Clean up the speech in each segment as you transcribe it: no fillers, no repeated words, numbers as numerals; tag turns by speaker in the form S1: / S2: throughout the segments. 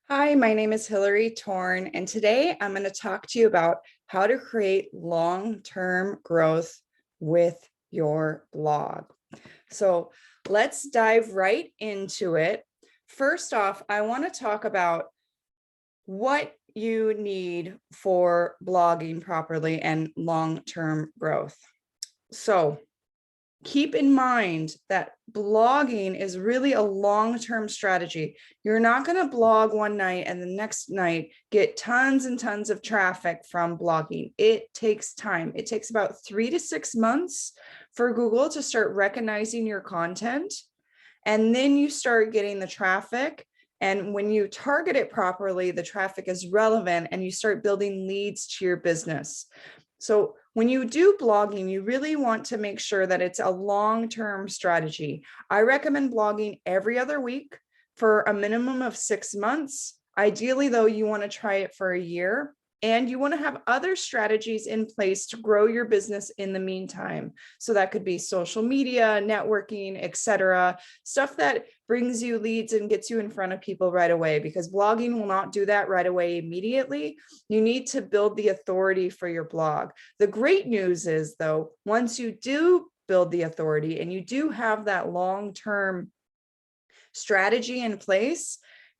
S1: Hi, my name is Hilary Torn, and today I'm going to talk to you about how to create long-term growth with your blog. So let's dive right into it. First off, I want to talk about what you need for blogging properly and long-term growth. So keep in mind that blogging is really a long-term strategy. You're not going to blog one night and the next night get tons and tons of traffic from blogging. It takes time. It takes about 3 to 6 months for Google to start recognizing your content. And then you start getting the traffic. And when you target it properly, the traffic is relevant and you start building leads to your business. So when you do blogging, you really want to make sure that it's a long-term strategy. I recommend blogging every other week for a minimum of 6 months. Ideally, though, you want to try it for a year, and you want to have other strategies in place to grow your business in the meantime. So that could be social media, networking, etc., stuff that brings you leads and gets you in front of people right away, because blogging will not do that right away immediately. You need to build the authority for your blog. The great news is, though, once you do build the authority and you do have that long-term strategy in place,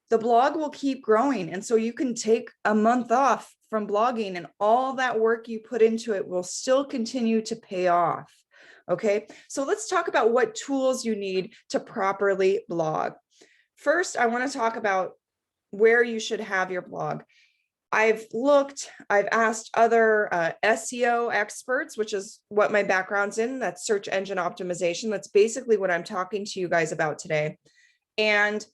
S1: the blog will keep growing. And so you can take a month off from blogging and all that work you put into it will still continue to pay off. Okay, so let's talk about what tools you need to properly blog. First, I want to talk about where you should have your blog. I've asked other SEO experts, which is what my background's in, that's search engine optimization. That's basically what I'm talking to you guys about today. And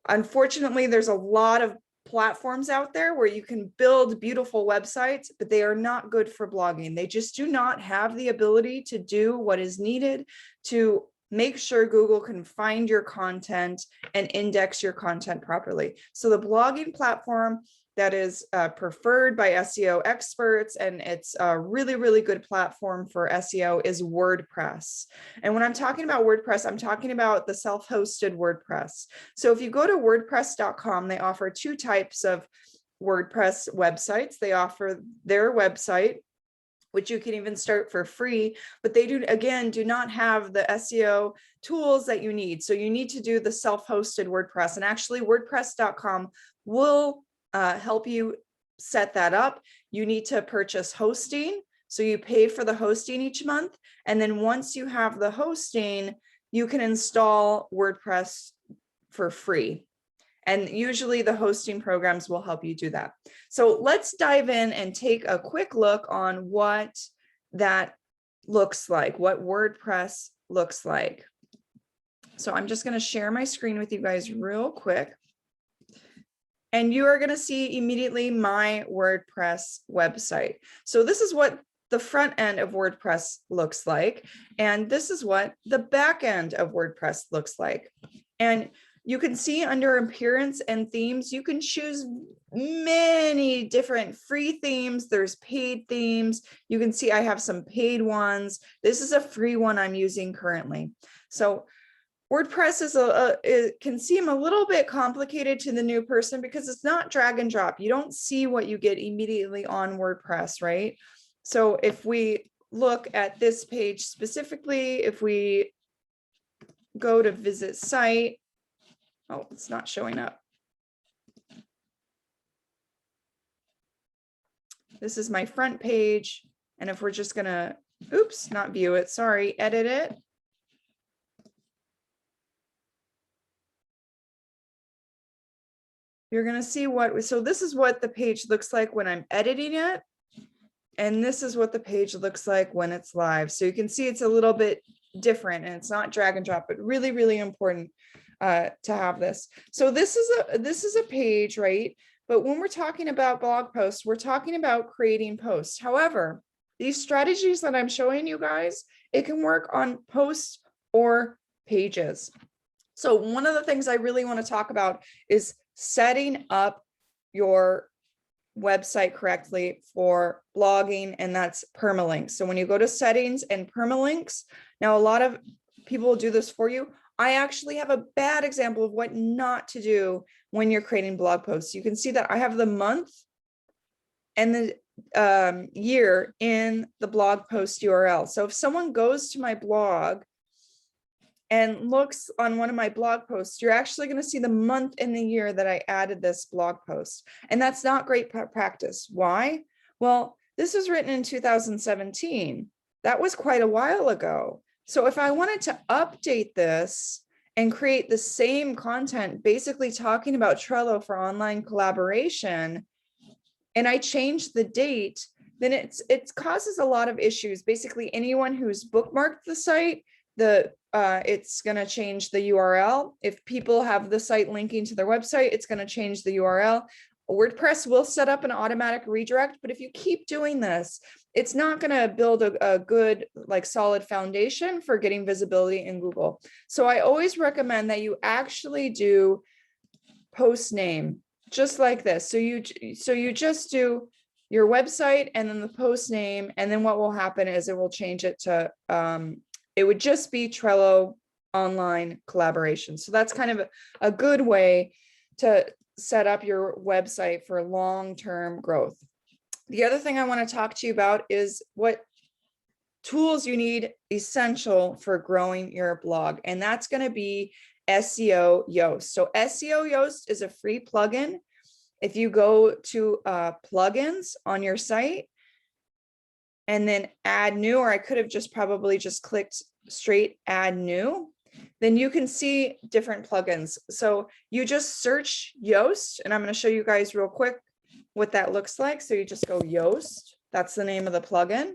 S1: unfortunately, there's a lot of platforms out there where you can build beautiful websites, but they are not good for blogging. They just do not have the ability to do what is needed to make sure Google can find your content and index your content properly. So the blogging platform that is preferred by SEO experts, and it's a really, really good platform for SEO, is WordPress. And when I'm talking about WordPress, I'm talking about the self-hosted WordPress. So if you go to wordpress.com, they offer 2 types of WordPress websites. They offer their website, which you can even start for free, but they do not have the SEO tools that you need. So you need to do the self-hosted WordPress, and actually wordpress.com will help you set that up. You need to purchase hosting. So you pay for the hosting each month. And then once you have the hosting, you can install WordPress for free. And usually the hosting programs will help you do that. So let's dive in and take a quick look on what that looks like, what WordPress looks like. So I'm just going to share my screen with you guys real quick. And you are going to see immediately my WordPress website. So this is what the front end of WordPress looks like. And this is what the back end of WordPress looks like. And you can see under appearance and themes, you can choose many different free themes. There's paid themes. You can see I have some paid ones. This is a free one I'm using currently. So WordPress it can seem a little bit complicated to the new person because it's not drag and drop. You don't see what you get immediately on WordPress, right? So if we look at this page specifically, if we go to visit site, oh, it's not showing up. This is my front page. And if we're just gonna, oops, not view it, sorry, edit it. You're going to see so this is what the page looks like when I'm editing it. And this is what the page looks like when it's live. So you can see it's a little bit different and it's not drag and drop, but really, really important to have this. So this is a page, right? But when we're talking about blog posts, we're talking about creating posts. However, these strategies that I'm showing you guys, it can work on posts or pages. So one of the things I really want to talk about is setting up your website correctly for blogging, and that's permalinks. So when you go to settings and permalinks, now a lot of people will do this for you. I actually have a bad example of what not to do when you're creating blog posts. You can see that I have the month and the year in the blog post URL. So if someone goes to my blog and looks on one of my blog posts, you're actually going to see the month and the year that I added this blog post. And that's not great practice. Why? Well, this was written in 2017. That was quite a while ago. So if I wanted to update this and create the same content, basically talking about Trello for online collaboration, and I change the date, then it causes a lot of issues. Basically, anyone who's bookmarked the site, it's going to change the URL. If people have the site linking to their website, it's going to change the URL. WordPress will set up an automatic redirect, but if you keep doing this, it's not going to build a good, like, solid foundation for getting visibility in Google. So I always recommend that you actually do post name, just like this. So you just do your website and then the post name, and then what will happen is it will change it to it would just be Trello online collaboration. So that's kind of a good way to set up your website for long-term growth. The other thing I want to talk to you about is what tools you need essential for growing your blog, and that's going to be SEO Yoast. So SEO Yoast is a free plugin. If you go to plugins on your site and then add new, or I could have probably just clicked straight add new, then you can see different plugins. So you just search Yoast, and I'm going to show you guys real quick what that looks like. So you just go Yoast, that's the name of the plugin.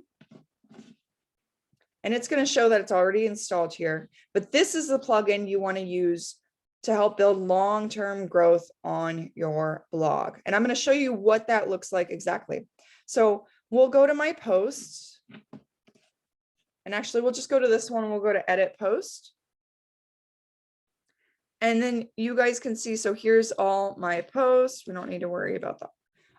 S1: And it's going to show that it's already installed here, but this is the plugin you want to use to help build long-term growth on your blog. And I'm going to show you what that looks like exactly. So we'll go to my posts, and actually we'll just go to this one. We'll go to edit post. And then you guys can see, so here's all my posts. We don't need to worry about the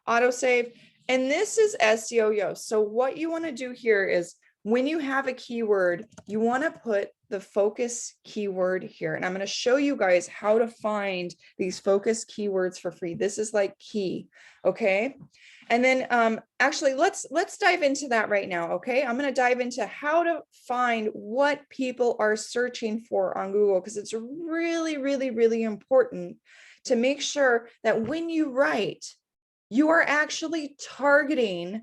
S1: autosave. And this is SEO Yoast. So what you want to do here is, when you have a keyword, you want to put the focus keyword here. And I'm going to show you guys how to find these focus keywords for free. This is like key. Okay. And then actually, let's dive into that right now. Okay. I'm going to dive into how to find what people are searching for on Google, because it's really, really, really important to make sure that when you write, you are actually targeting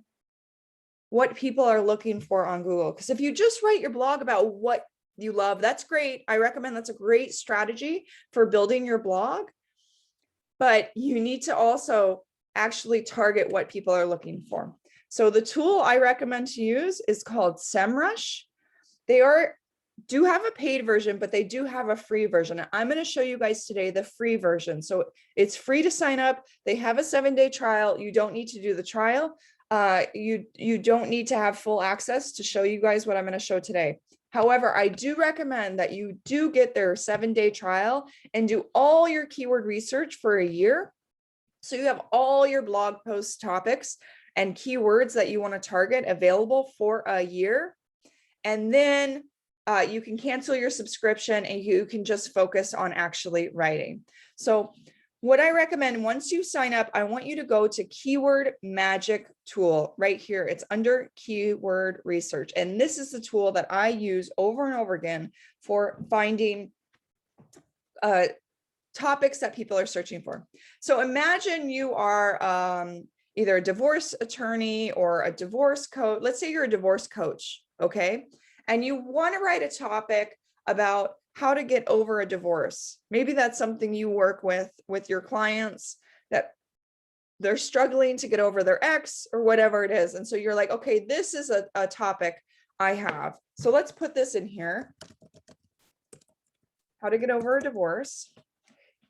S1: what people are looking for on Google. Because if you just write your blog about what you love, that's great. I recommend that's a great strategy for building your blog. But you need to also actually target what people are looking for. So the tool I recommend to use is called SEMrush. They do have a paid version, but they do have a free version. I'm going to show you guys today the free version. So it's free to sign up. They have a 7-day trial. You don't need to do the trial. You don't need to have full access to show you guys what I'm going to show today. However, I do recommend that you do get their 7-day trial and do all your keyword research for a year. So you have all your blog post topics and keywords that you want to target available for a year. And then you can cancel your subscription and you can just focus on actually writing. So what I recommend, once you sign up, I want you to go to Keyword Magic Tool right here. It's under keyword research. And this is the tool that I use over and over again for finding topics that people are searching for. So imagine you are either a divorce attorney or a divorce coach. Let's say you're a divorce coach, okay? And you want to write a topic about how to get over a divorce. Maybe that's something you work with your clients, that they're struggling to get over their ex or whatever it is. And so you're like, okay, this is a topic I have. So let's put this in here. How to get over a divorce.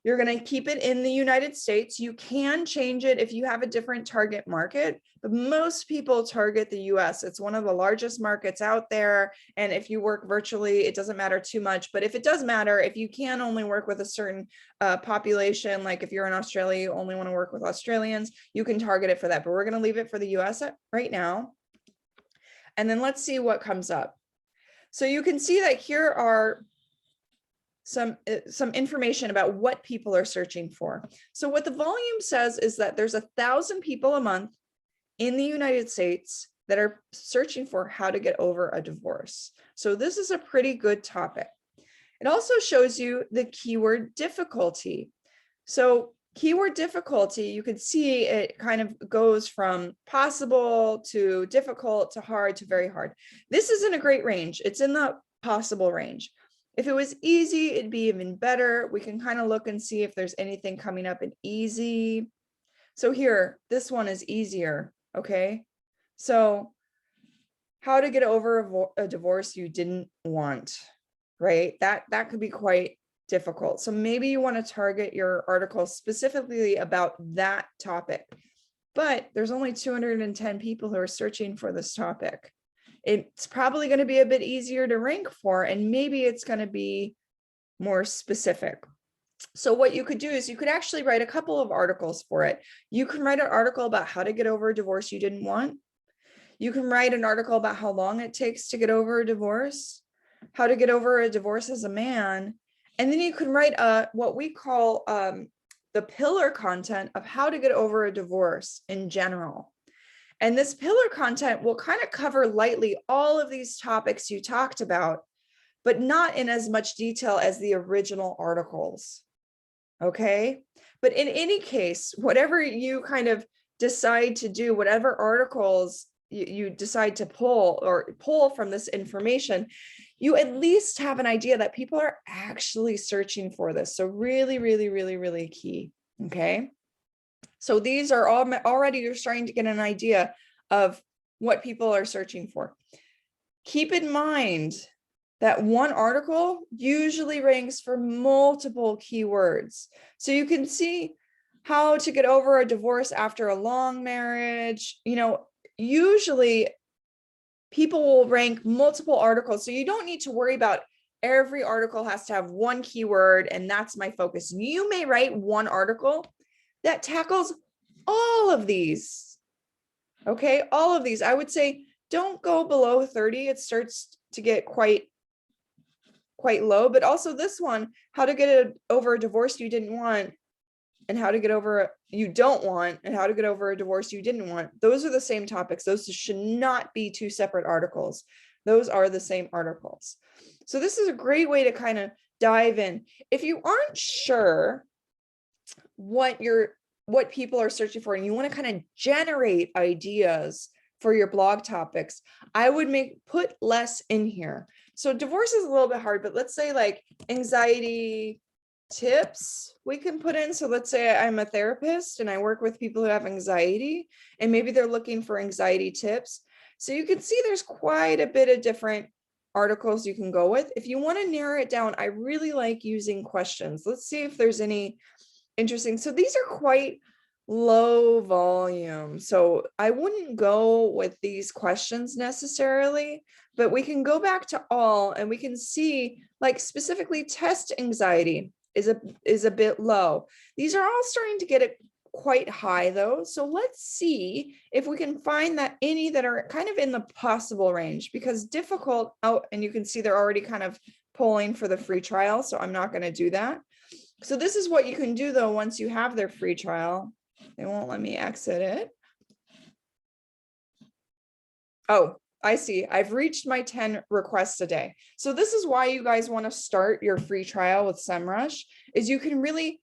S1: You're going to keep it in the United States. You can change it if you have a different target market, but most people target the US. It's one of the largest markets out there. And if you work virtually, it doesn't matter too much. But if it does matter, if you can only work with a certain population, like if you're in Australia, you only want to work with Australians, you can target it for that. But we're going to leave it for the US right now. And then let's see what comes up. So you can see that here are some information about what people are searching for. So what the volume says is that there's 1,000 people a month in the United States that are searching for how to get over a divorce. So this is a pretty good topic. It also shows you the keyword difficulty. So keyword difficulty, you can see it kind of goes from possible to difficult to hard to very hard. This isn't a great range. It's in the possible range. If it was easy, it'd be even better. We can kind of look and see if there's anything coming up in easy. So here, this one is easier, okay? So how to get over a divorce you didn't want, right? That could be quite difficult. So maybe you want to target your article specifically about that topic, but there's only 210 people who are searching for this topic. It's probably going to be a bit easier to rank for, and maybe it's going to be more specific. So what you could do is you could actually write a couple of articles for it. You can write an article about how to get over a divorce you didn't want. You can write an article about how long it takes to get over a divorce, how to get over a divorce as a man. And then you can write what we call the pillar content of how to get over a divorce in general. And this pillar content will kind of cover lightly all of these topics you talked about, but not in as much detail as the original articles. Okay. But in any case, whatever you kind of decide to do, whatever articles you decide to pull from this information, you at least have an idea that people are actually searching for this. So really, really, really, really key. Okay. So these are all already, you're starting to get an idea of what people are searching for. Keep in mind that one article usually ranks for multiple keywords. So you can see how to get over a divorce after a long marriage. You know, usually people will rank multiple articles. So you don't need to worry about every article has to have one keyword and that's my focus. You may write one article that tackles all of these. Okay, all of these. I would say don't go below 30. It starts to get quite low, but also this one, how to get over a divorce you didn't want, and how to get over you don't want, and how to get over a divorce you didn't want. Those are the same topics. Those should not be two separate articles. Those are the same articles. So this is a great way to kind of dive in. If you aren't sure what people are searching for, and you want to kind of generate ideas for your blog topics, I would put less in here. So divorce is a little bit hard, but let's say like anxiety tips we can put in. So let's say I'm a therapist and I work with people who have anxiety, and maybe they're looking for anxiety tips. So you can see there's quite a bit of different articles you can go with. If you want to narrow it down, I really like using questions. Let's see if there's any interesting. So these are quite low volume. So I wouldn't go with these questions necessarily, but we can go back to all and we can see like specifically test anxiety is a bit low. These are all starting to get it quite high though. So let's see if we can find that any that are kind of in the possible range, because difficult and you can see they're already kind of polling for the free trial. So I'm not going to do that. So this is what you can do though once you have their free trial. They won't let me exit it. Oh, I see. I've reached my 10 requests a day. So this is why you guys want to start your free trial with SEMrush, is you can really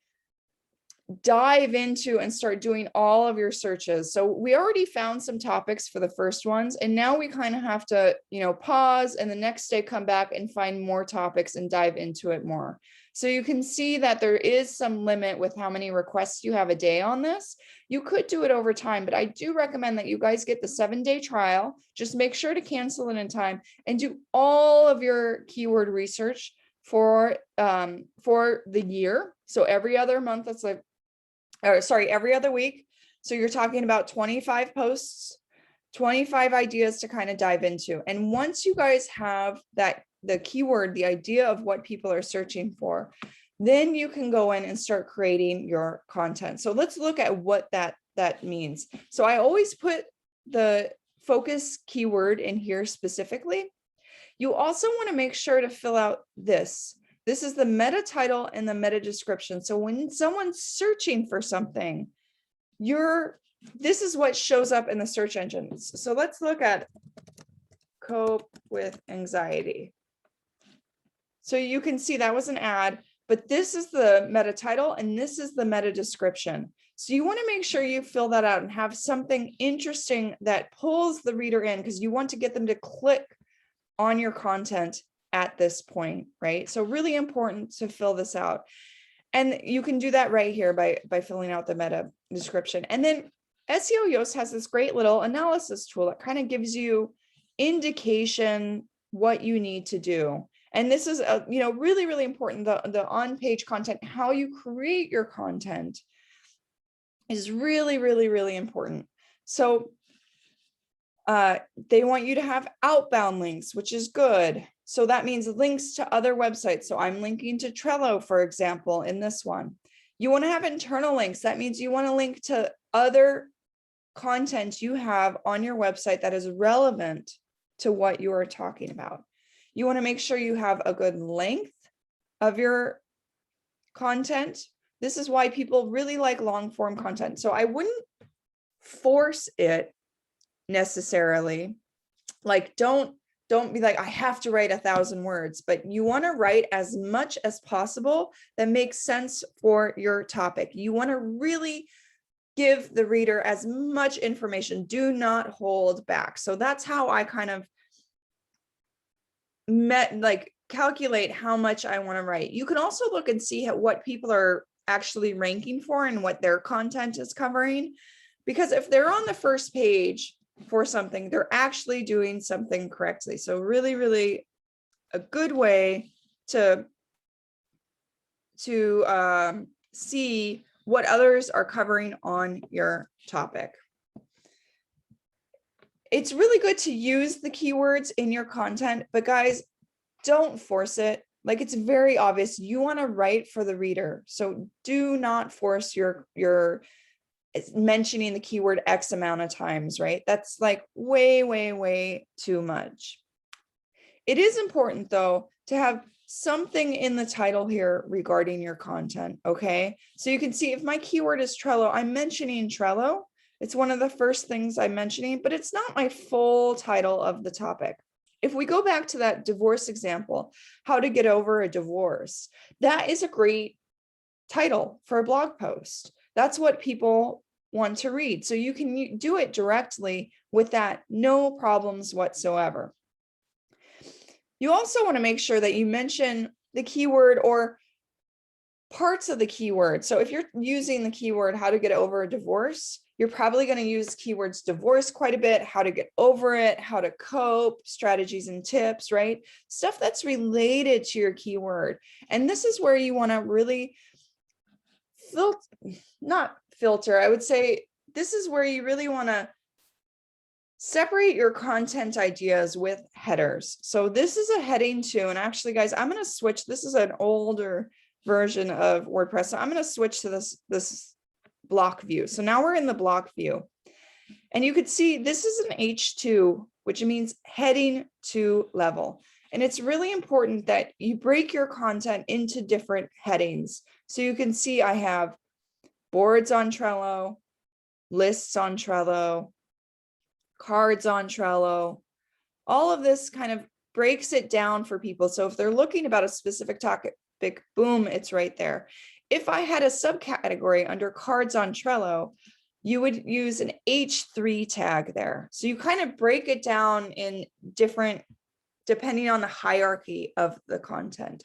S1: dive into and start doing all of your searches. So we already found some topics for the first ones, and now we kind of have to, pause and the next day come back and find more topics and dive into it more. So you can see that there is some limit with how many requests you have a day on this. You could do it over time, but I do recommend that you guys get the 7-day trial. Just make sure to cancel it in time and do all of your keyword research for the year. So every other month, that's like, every other week. So you're talking about 25 posts, 25 ideas to kind of dive into. And once you guys have the keyword, the idea of what people are searching for, then you can go in and start creating your content. So let's look at what that means. So I always put the focus keyword in here specifically. You also want to make sure to fill out this. This is the meta title and the meta description. So when someone's searching for something, this is what shows up in the search engines. So let's look at cope with anxiety. So you can see that was an ad, but this is the meta title and this is the meta description. So you want to make sure you fill that out and have something interesting that pulls the reader in, because you want to get them to click on your content at this point, right? So really important to fill this out. And you can do that right here by filling out the meta description. And then SEO Yoast has this great little analysis tool that kind of gives you indication what you need to do. And this is really, really important. The on-page content, how you create your content is really, really, really important. So they want you to have outbound links, which is good. So that means links to other websites. So I'm linking to Trello, for example, in this one. You want to have internal links. That means you want to link to other content you have on your website that is relevant to what you are talking about. You want to make sure you have a good length of your content. This is why people really like long form content. So I wouldn't force it necessarily. Like, don't be like, I have to write 1,000 words, but you want to write as much as possible that makes sense for your topic. You want to really give the reader as much information. Do not hold back. So that's how I kind of calculate how much I want to write. You can also look and see what people are actually ranking for and what their content is covering. Because if they're on the first page for something, they're actually doing something correctly. So really, really a good way to see what others are covering on your topic. It's really good to use the keywords in your content, but guys, don't force it. Like, it's very obvious you want to write for the reader. So do not force your mentioning the keyword X amount of times, right? That's like way, way, way too much. It is important though to have something in the title here regarding your content, okay? So you can see if my keyword is Trello, I'm mentioning Trello. It's one of the first things I'm mentioning, but it's not my full title of the topic. If we go back to that divorce example, how to get over a divorce, that is a great title for a blog post. That's what people want to read. So you can do it directly with that, no problems whatsoever. You also want to make sure that you mention the keyword or parts of the keyword. So if you're using the keyword how to get over a divorce, you're probably going to use keywords divorce quite a bit, how to get over it, how to cope, strategies and tips, right? Stuff that's related to your keyword. And this is where you want to really not filter. I would say this is where you really want to separate your content ideas with headers. So this is a heading 2. And actually, guys, I'm going to switch. This is an older version of WordPress. So I'm going to switch to this block view. So now we're in the block view. And you could see this is an H2, which means heading 2 level. And it's really important that you break your content into different headings. So you can see I have boards on Trello, lists on Trello, cards on Trello. All of this kind of breaks it down for people. So if they're looking about a specific topic, boom, it's right there. If I had a subcategory under cards on Trello, you would use an H3 tag there. So you kind of break it down in different, depending on the hierarchy of the content.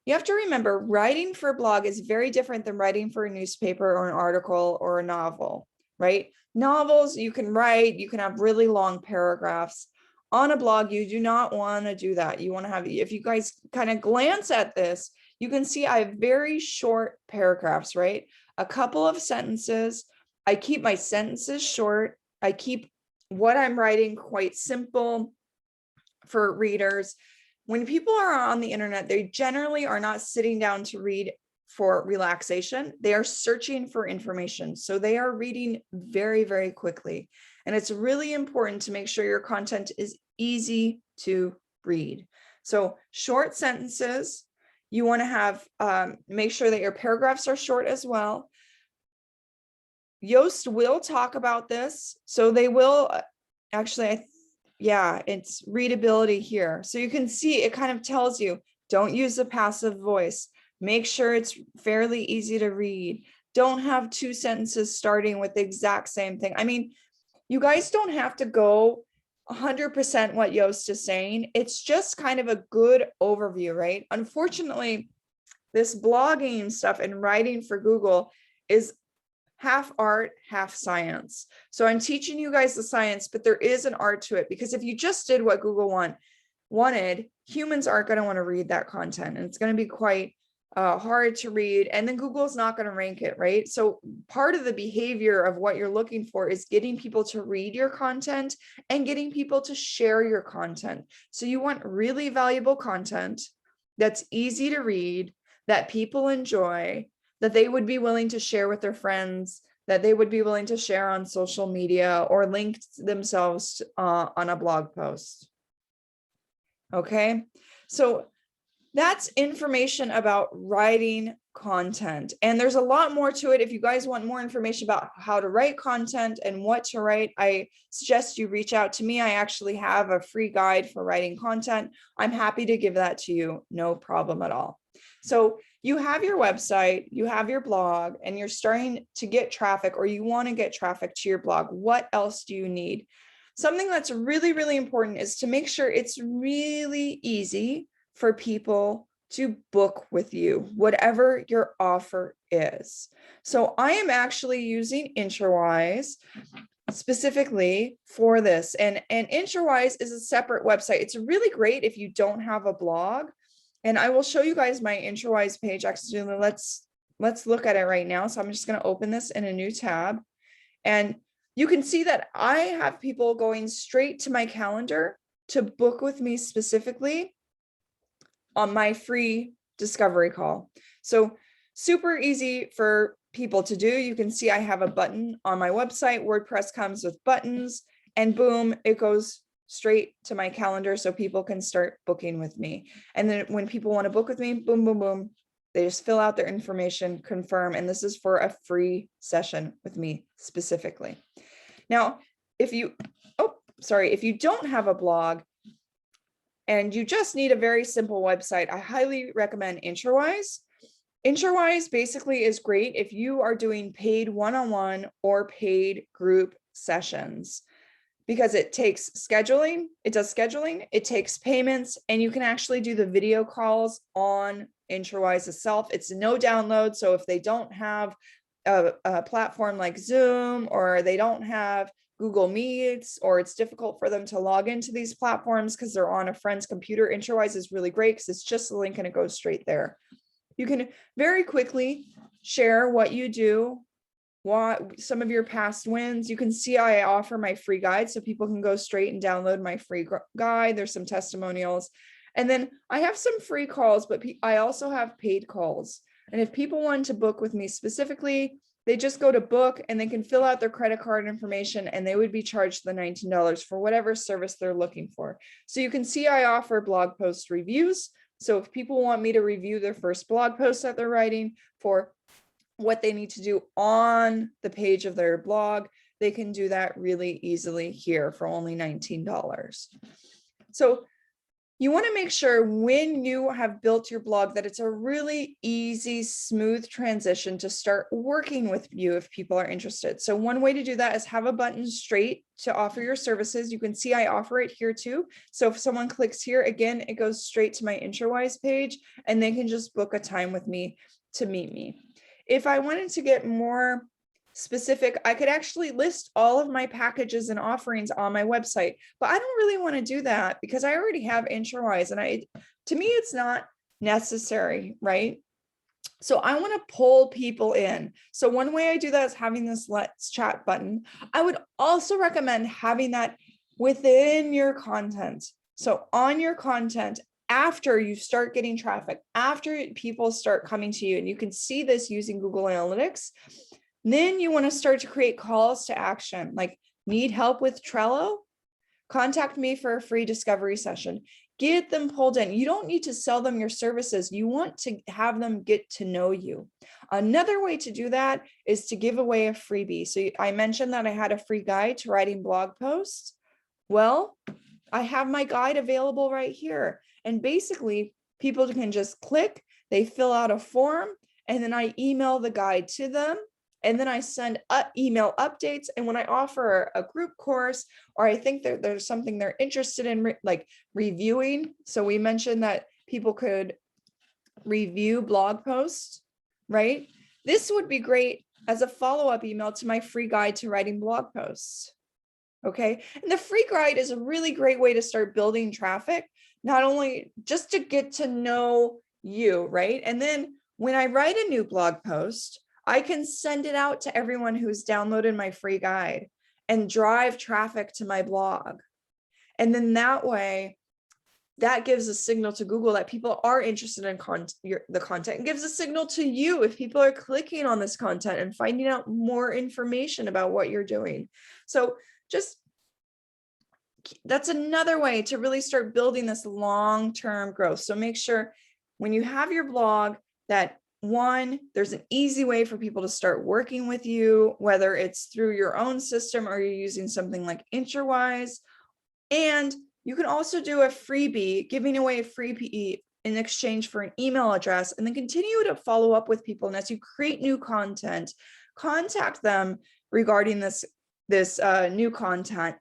S1: You have to remember, writing for a blog is very different than writing for a newspaper or an article or a novel, right? Novels, you can write, you can have really long paragraphs. On a blog, you do not want to do that. You want to have, if you guys kind of glance at this, you can see I have very short paragraphs, right? A couple of sentences. I keep my sentences short. I keep what I'm writing quite simple for readers. When people are on the internet, they generally are not sitting down to read for relaxation. They are searching for information. So they are reading very, very quickly. And it's really important to make sure your content is easy to read. So short sentences, You want to have, make sure that your paragraphs are short as well. Yoast will talk about this. So they will actually, yeah, it's readability here. So you can see it kind of tells you, don't use a passive voice. Make sure it's fairly easy to read. Don't have 2 sentences starting with the exact same thing. I mean, you guys don't have to go 100% what Yoast is saying. It's just kind of a good overview, right? Unfortunately, this blogging stuff and writing for Google is half art, half science. So I'm teaching you guys the science, but there is an art to it, because if you just did what Google wanted, humans aren't going to want to read that content, and it's going to be quite hard to read, and then Google's not going to rank it, right? So part of the behavior of what you're looking for is getting people to read your content and getting people to share your content. So you want really valuable content that's easy to read, that people enjoy, that they would be willing to share with their friends, that they would be willing to share on social media or link themselves on a blog post. Okay, so that's information about writing content. And there's a lot more to it. If you guys want more information about how to write content and what to write, I suggest you reach out to me. I actually have a free guide for writing content. I'm happy to give that to you, no problem at all. So you have your website, you have your blog, and you're starting to get traffic, or you want to get traffic to your blog. What else do you need? Something that's really, really important is to make sure it's really easy for people to book with you, whatever your offer is. So I am actually using Insurewise specifically for this. And Insurewise is a separate website. It's really great if you don't have a blog. And I will show you guys my Insurewise page. Actually, let's look at it right now. So I'm just going to open this in a new tab. And you can see that I have people going straight to my calendar to book with me specifically on my free discovery call. So super easy for people to do. You can see I have a button on my website. WordPress comes with buttons, and boom, it goes straight to my calendar so people can start booking with me. And then when people want to book with me, boom, boom, boom, they just fill out their information, confirm, and this is for a free session with me specifically. Now, if you don't have a blog and you just need a very simple website, I highly recommend Insurewise. Insurewise basically is great if you are doing paid one-on-one or paid group sessions, because it takes scheduling, it takes payments, and you can actually do the video calls on Insurewise itself. It's no download. So if they don't have a platform like Zoom, or they don't have Google Meets, or it's difficult for them to log into these platforms because they're on a friend's computer, Insurewise is really great because it's just a link and it goes straight there. You can very quickly share what you do, what some of your past wins. You can see I offer my free guide, so people can go straight and download my free guide. There's some testimonials. And then I have some free calls, but I also have paid calls. And if people want to book with me specifically, they just go to book and they can fill out their credit card information, and they would be charged the $19 for whatever service they're looking for. So you can see I offer blog post reviews. So if people want me to review their first blog post that they're writing for what they need to do on the page of their blog, they can do that really easily here for only $19. So you want to make sure when you have built your blog that it's a really easy, smooth transition to start working with you if people are interested. So one way to do that is have a button straight to offer your services. You can see I offer it here too. So if someone clicks here, again, it goes straight to my Insurewise page, and they can just book a time with me to meet me. If I wanted to get more specific, I could actually list all of my packages and offerings on my website, but I don't really want to do that because I already have Insurewise, and to me, it's not necessary, right? So I want to pull people in. So one way I do that is having this Let's Chat button. I would also recommend having that within your content. So on your content, after you start getting traffic, after people start coming to you, and you can see this using Google Analytics, then you want to start to create calls to action, like need help with Trello? Contact me for a free discovery session. Get them pulled in. You don't need to sell them your services. You want to have them get to know you. Another way to do that is to give away a freebie. So I mentioned that I had a free guide to writing blog posts. Well, I have my guide available right here. And basically, people can just click, they fill out a form, and then I email the guide to them. And then I send email updates. And when I offer a group course, or I think that there's something they're interested in, like reviewing. So we mentioned that people could review blog posts, right? This would be great as a follow-up email to my free guide to writing blog posts. Okay. And the free guide is a really great way to start building traffic, not only just to get to know you, right? And then when I write a new blog post, I can send it out to everyone who's downloaded my free guide and drive traffic to my blog. And then that way, that gives a signal to Google that people are interested in the content, and gives a signal to you if people are clicking on this content and finding out more information about what you're doing. So just that's another way to really start building this long-term growth. So make sure when you have your blog that one, there's an easy way for people to start working with you, whether it's through your own system or you're using something like InterWise. And you can also do a freebie, giving away a freebie in exchange for an email address, and then continue to follow up with people. And as you create new content, contact them regarding this new content,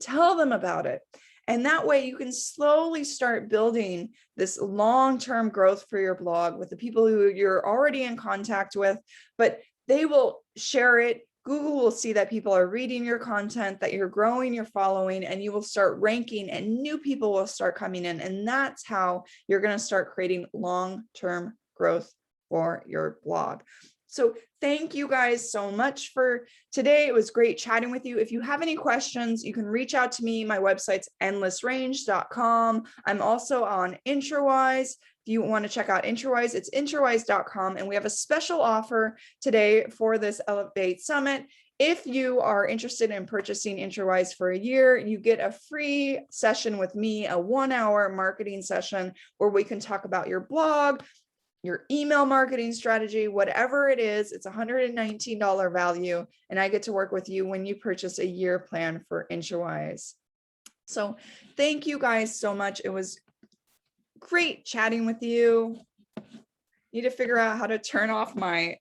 S1: tell them about it. And that way you can slowly start building this long-term growth for your blog with the people who you're already in contact with, but they will share it. Google will see that people are reading your content, that you're growing your following, and you will start ranking and new people will start coming in. And that's how you're going to start creating long-term growth for your blog. So thank you guys so much for today. It was great chatting with you. If you have any questions, you can reach out to me. My website's endlessrange.com. I'm also on InterWise. If you want to check out InterWise, it's interwise.com. And we have a special offer today for this Elevate Summit. If you are interested in purchasing InterWise for a year, you get a free session with me, a 1-hour marketing session where we can talk about your blog, your email marketing strategy, whatever it is. It's $119 value. And I get to work with you when you purchase a year plan for InterWise. So thank you guys so much. It was great chatting with you. Need to figure out how to turn off my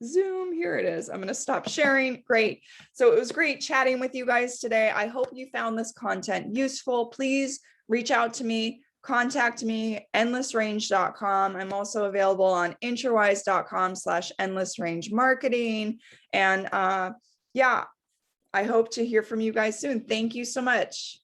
S1: Zoom. Here it is. I'm going to stop sharing. Great. So it was great chatting with you guys today. I hope you found this content useful. Please reach out to me. Contact me, endlessrange.com. I'm also available on interwise.com/endlessrangemarketing. And yeah, I hope to hear from you guys soon. Thank you so much.